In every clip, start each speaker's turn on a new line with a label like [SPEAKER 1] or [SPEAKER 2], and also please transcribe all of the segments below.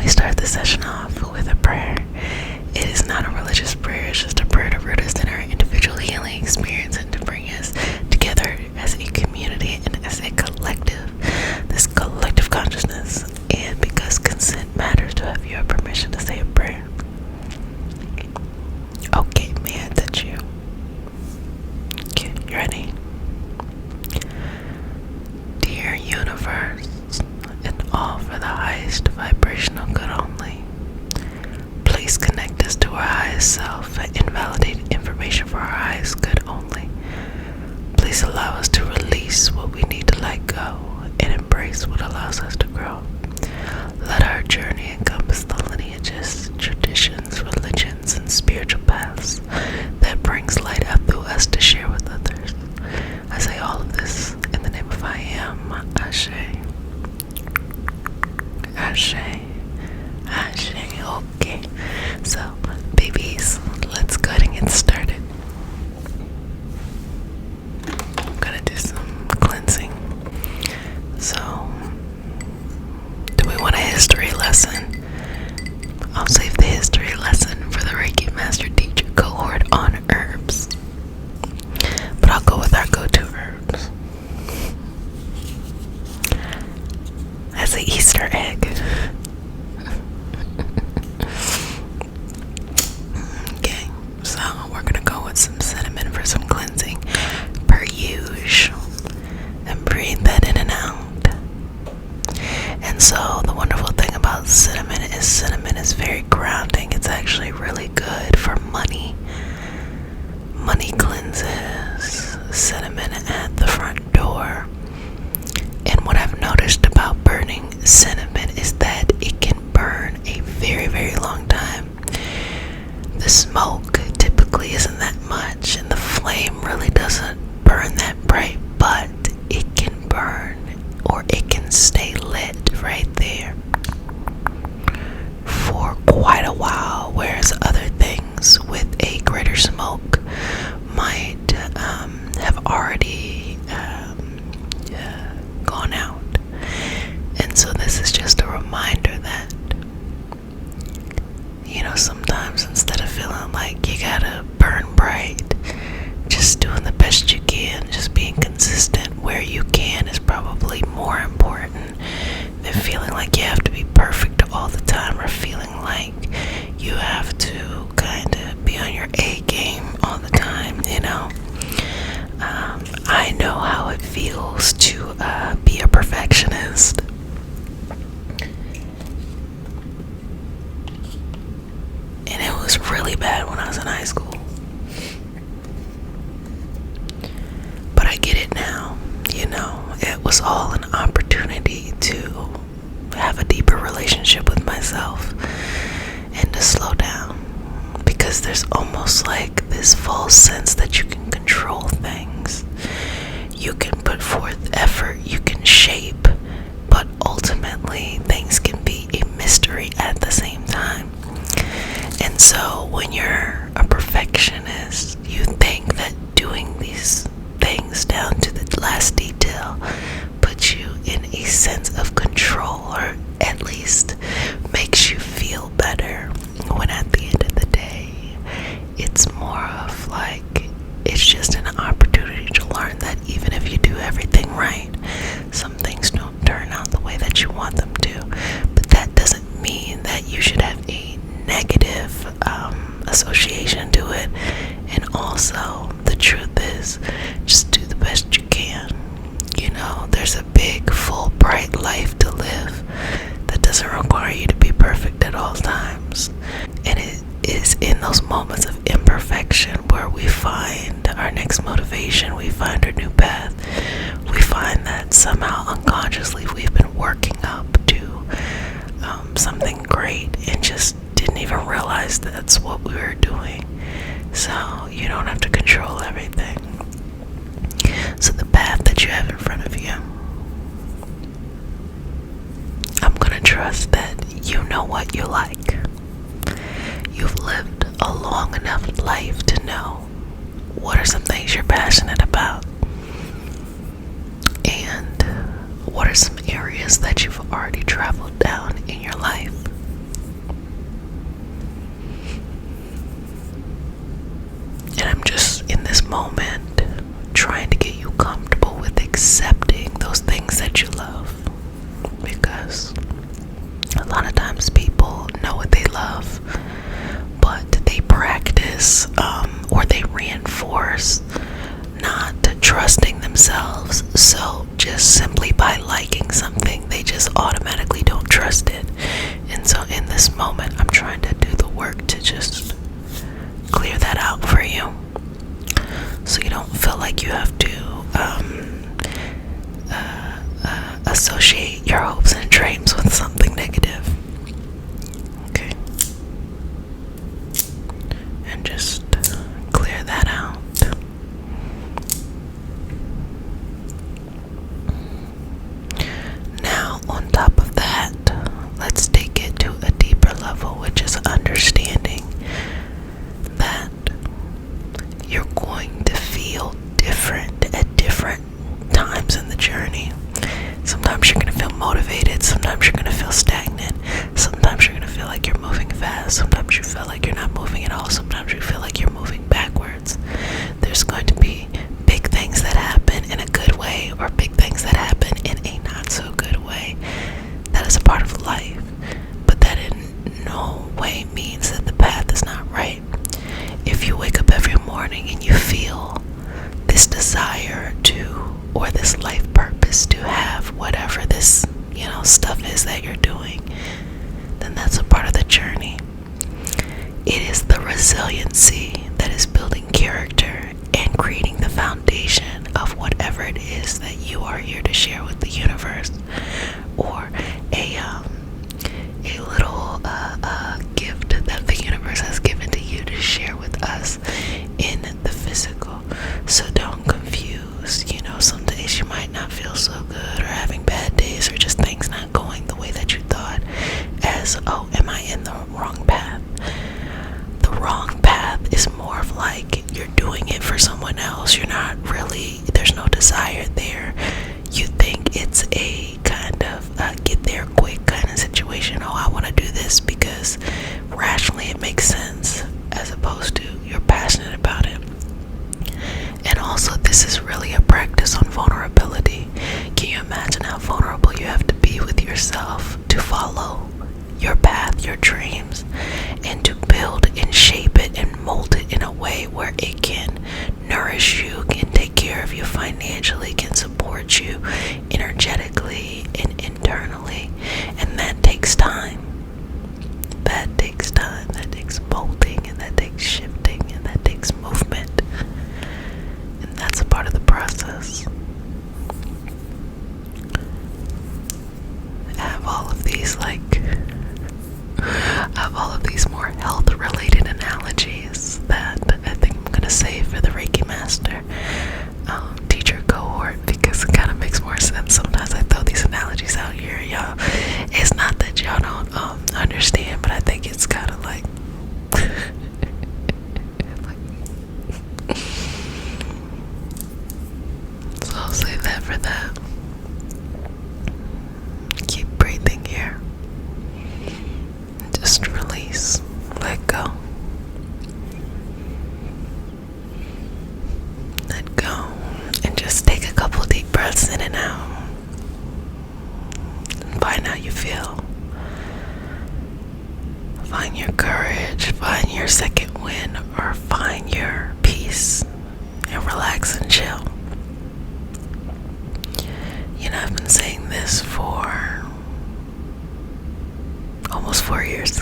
[SPEAKER 1] we start the session off with a prayer. It is not a religious prayer, it's just a prayer to root us in our individual healing experience and to bring us together as a community and as a collective, this collective consciousness. And because consent matters, to have your permission to say a prayer. Okay, may I touch you? Okay, you ready? Dear universe, and all for the highest vibrational good only, please connect us to our highest self and invalidate information for our highest good only. Please allow us to release what we need to let go and embrace what allows us to grow. Let our journey encompass the lineages, traditions, religions, and spiritual paths that brings light up through us to share with others. I say all of this in the name of I Am. Ashe. Ashe. Ashe. Okay. So, babies, let's go ahead and get started. I'm gonna do some cleansing. So, do we want a history lesson? I'll save the history lesson for the Reiki Master Teacher cohort on herbs. But I'll go with our go-to herbs. As an Easter egg. Okay, so we're gonna go with some cinnamon for some cleansing, per usual, and breathe that in and out. And so the wonderful thing about cinnamon is very grounding. It's actually really good for money. Money cleanses, cinnamon at the front door. And what I've noticed about burning cinnamon is that it can burn a very, very long time. The smoke typically isn't that much, and the flame really doesn't burn that bright, but it can burn, or it can stay lit right there for quite a while, whereas other things with a greater smoke might have already gone out. And so this is just a reminder that, sometimes instead of feeling like you gotta burn bright, just doing the best you can, just being consistent where you can is probably more important than feeling like you have to be perfect all the time, or feeling like you have to kind of be on your A game all the time, I know how it feels to be a perfectionist. And it was really bad when I was in high school. But I get it now, it was all an opportunity to have a deeper relationship with myself and to slow down, because there's almost like this false sense that you can control things. You can put forth effort, you can shape, but ultimately things can be a mystery at the same time. And so when you're a perfectionist, you think that doing these things down to the last detail puts you in a sense of control, or at least makes you feel better, when at the end of the day, it's more of like, it's just an opportunity to learn that even if you do everything right, some things don't turn out the way that you want them to. But that doesn't mean that you should have a negative association to it. And also, the truth is, just do the best you can. There's a big, full, bright life to live that doesn't require you to be perfect at all times. And it is in those moments of imperfection where we find our next motivation, we find our new path, we find that somehow unconsciously we've been working up to something great and just didn't even realize that's what we were doing. So you don't have to control everything. So the path that you have in front of you, I'm gonna trust that you know what you like. You've lived a long enough life to know what are some things you're passionate about, and what are some areas that you've already traveled down in your life. trust it. And so in this moment, I'm trying to do the work to just clear that out for you, so you don't feel like you have to associate your hopes and dreams with something negative. Okay. And just clear that out. Now, on top of that, let's take it to a deeper level, which is understanding that you're going to feel different at different times in the journey. Sometimes you're going to feel motivated, sometimes you're going to feel stagnant, sometimes you're going to feel like you're moving fast, sometimes you feel like you're not moving at all, sometimes you feel like you're moving backwards. There's going to be big things that happen in a good way, or big things that happen in a not so good way. That is a part of life, but that in no way means that the path is not right. If you wake up every morning and you feel this desire to, or this life purpose to have whatever this, stuff is that you're doing, then that's a part of the journey. It is the resiliency that is building character and creating the foundation of whatever it is that you are here to share with the universe, or a little gift that the universe has given to you to share with us in the physical. So don't confuse, some days you might not feel so good, or having bad days, or just things not going the way that you thought as, oh, am I in the wrong path? The wrong path is more of like you're doing it for someone else. You're not really, there's no desire there. You think it's a kind of get there quick kind of situation. Oh, I want to do this because rationally it makes sense, as opposed to you're passionate about it. And also, this is really a practice on vulnerability. Can you imagine how vulnerable you have to be with yourself to follow your path, your dreams, and to build and shape it and mold it in a way where it can nourish you, can take care of you financially, can support you energetically and internally. And that takes time. That takes time. That takes molding, and that takes shifting, and that takes movement. And that's a part of the process. I have all of these more health related analogies that I think I'm gonna save for the Reiki Master teacher cohort, because it kind of makes more sense. Sometimes I throw these analogies out here, y'all. It's not that y'all don't understand, but I think it's kind of like so I'll save that for that. Keep breathing here. Just release. Let go. Let go. And just take a couple deep breaths in and out. And find how you feel. Find your courage. Find your second wind. Or find your peace. And relax and chill. I've been saying this for almost 4 years.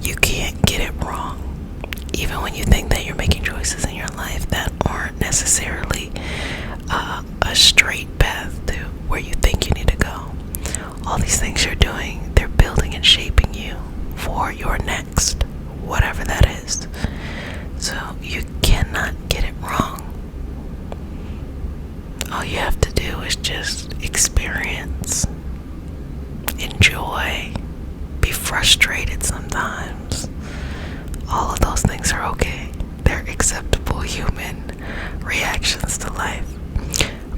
[SPEAKER 1] You can't get it wrong. Even when you think that you're making choices in your life that aren't necessarily a straight path to where you think you need to go. All these things you're doing, they're building and shaping you for your next, whatever that is. So you cannot get it wrong. All you have to do is just experience, enjoy, be frustrated sometimes. All of those things are okay. They're acceptable human reactions to life.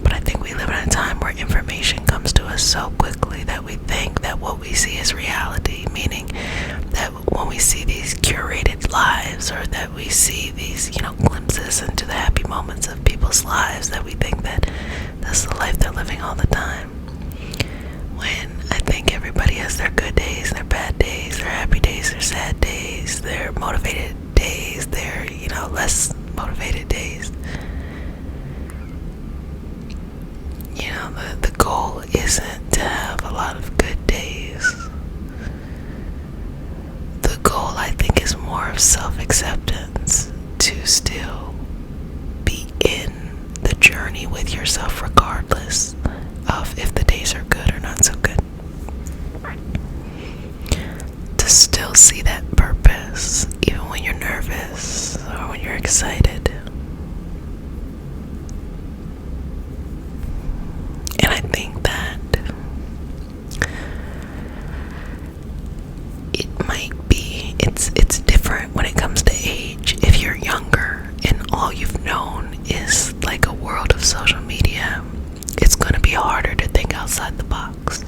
[SPEAKER 1] But I think we live in a time where information comes to us so quickly that we think that what we see is reality, meaning that when we see these curated lives, or that we see these, glimpses into the happy moments of people's lives, that we think that that's the life they're living all the time. When I think everybody has their good days, their bad days, their happy days, their sad days, their motivated days, their, less motivated days. The goal isn't to have a lot of good nowadays, the goal, I think, is more of self-acceptance, to still be in the journey with yourself regardless of if the days are good or not so good. To still see that purpose even when you're nervous or when you're excited. And I think that it might be, it's different when it comes to age. If you're younger and all you've known is like a world of social media, it's going to be harder to think outside the box.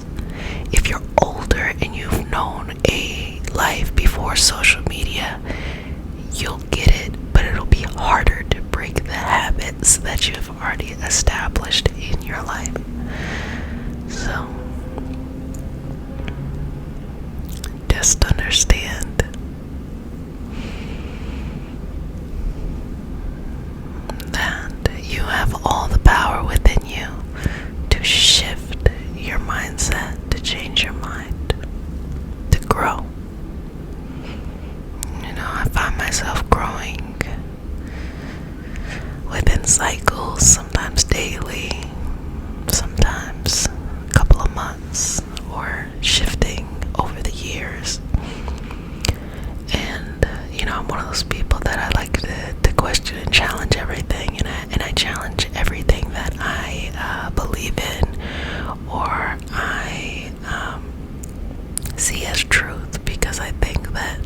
[SPEAKER 1] If you're older and you've known a life before social media, you'll get it, but it'll be harder to break the habits that you've already established in your life. So, just understand that you have all the power within you to shift your mindset, to change your mind, to grow. I find myself growing within cycles, sometimes daily, sometimes a couple of months, or shifting over the years. And I'm one of those people that I like to question and challenge everything, and I challenge everything that I believe in, or I see as truth, because I think that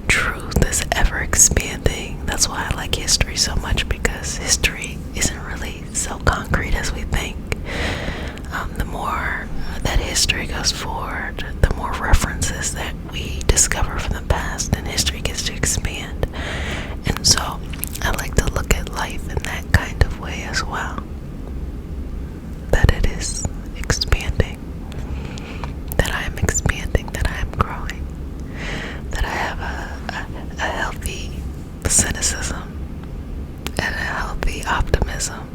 [SPEAKER 1] truth is ever expanding. That's why I like history so much, because history isn't really so concrete as we think. The more that history goes forward, the more references that we discover from the past, and history gets to expand. And so I like to look at life in that kind of way as well, that it is expanding, that I am expanding, that I am growing, that I have a healthy cynicism and a healthy optimism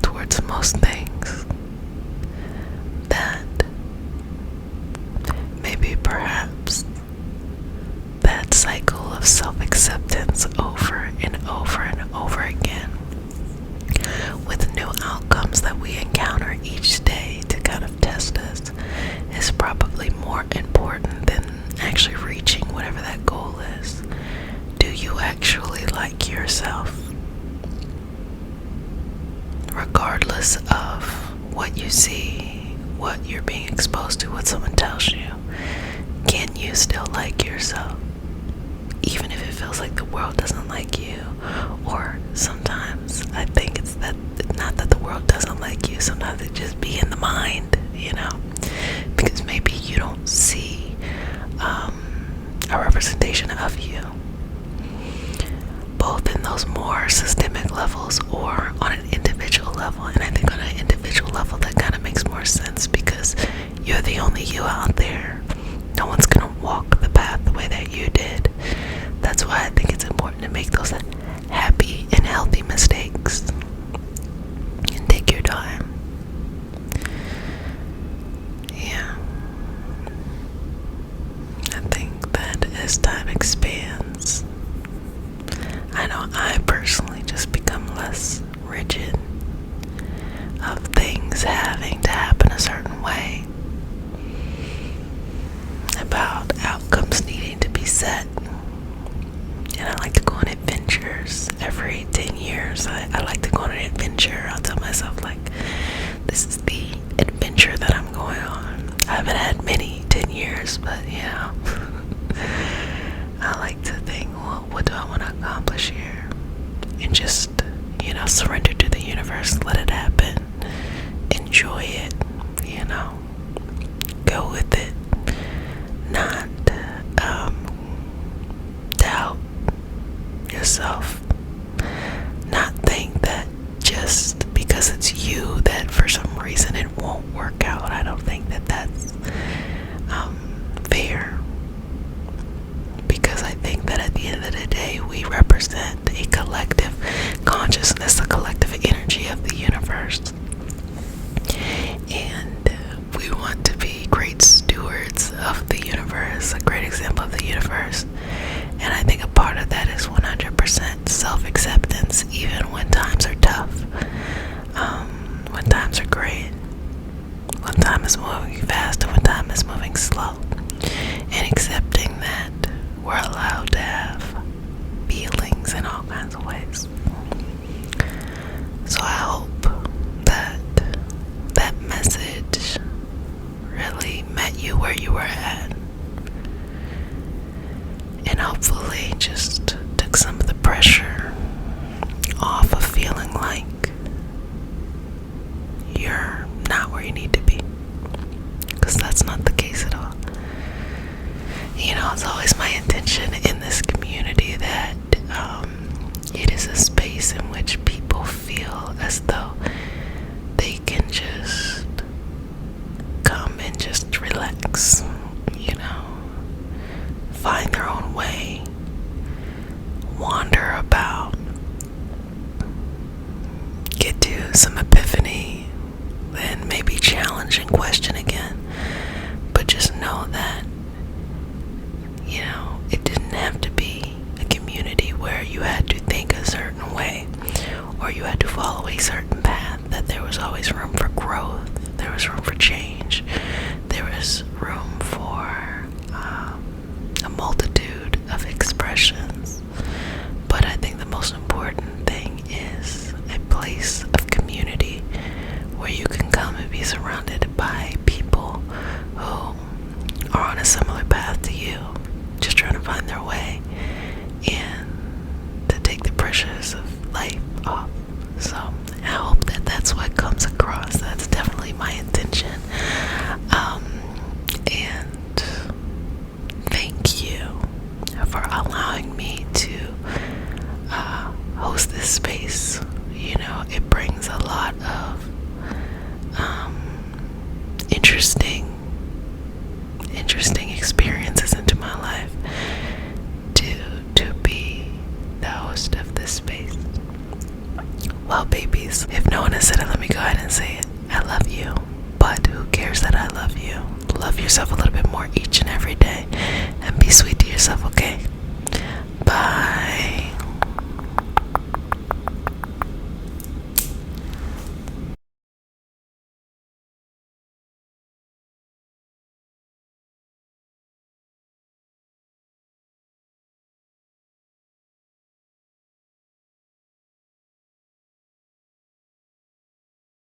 [SPEAKER 1] towards most things, that maybe perhaps that cycle of self-acceptance over and over and over again, with new outcomes that we encounter each day to kind of test us, is probably more important than actually reaching whatever that goal is. Do you actually like yourself? Regardless of what you see, what you're being exposed to, what someone tells you, can you still like yourself? Even if it feels like the world doesn't like you. Or sometimes I think it's not that the world doesn't like you, sometimes it just be in the mind, because maybe you don't see a representation of you, both in those more systemic levels or on an individual level. And I think on an individual level that kind of makes more sense, because you're the only you out there. No one's gonna walk the path the way that you did. That's why I think it's important to make those happy and healthy mistakes and take your time. Yeah, I think that as time expands, I know I personally just become less rigid of things having to happen a certain way, about outcomes needing to be set. And I like to go on adventures every 10 years. I like to go on an adventure. I'll tell myself, like, this is the adventure that I'm going on. I haven't had many 10 years, but I like to think, well, what do I want to accomplish here? And just, surrender to the universe, let it happen, enjoy it, go with it, not doubt yourself, not think that just because it's you that for some reason it won't work out. I don't think that that's is moving slow, and accepting that we're allowed to have feelings in all kinds of ways. So I hope that that message really met you where you were at, and hopefully just took some of the pressure off of feeling like you're not where you need to be, because that's not the case at all. You know, it's always my intention in this community that it is a space in which people feel as though they can just come and just relax, you know, find their own way, wander about, get to some epiphany, then maybe challenge and question again. But just know that, you know, it didn't have to be a community where you had to think a certain way or you had to follow a certain path, that there was always room for growth, there was room for change, there was room for a multitude of expressions. But I think the most important thing is a place of community where you can come and be surrounded by people who are on a similar path to you, just trying to find their way and to take the pressures of life off. So I hope that that's what comes across. That's definitely my intention. And thank you for allowing me to host this space. You know, it brings a lot of interesting experiences into my life to be the host of this space. Well, babies, if no one has said it, let me go ahead and say it. I love you, but who cares that I love you? Love yourself a little bit more each and every day, and be sweet to yourself, okay? Bye.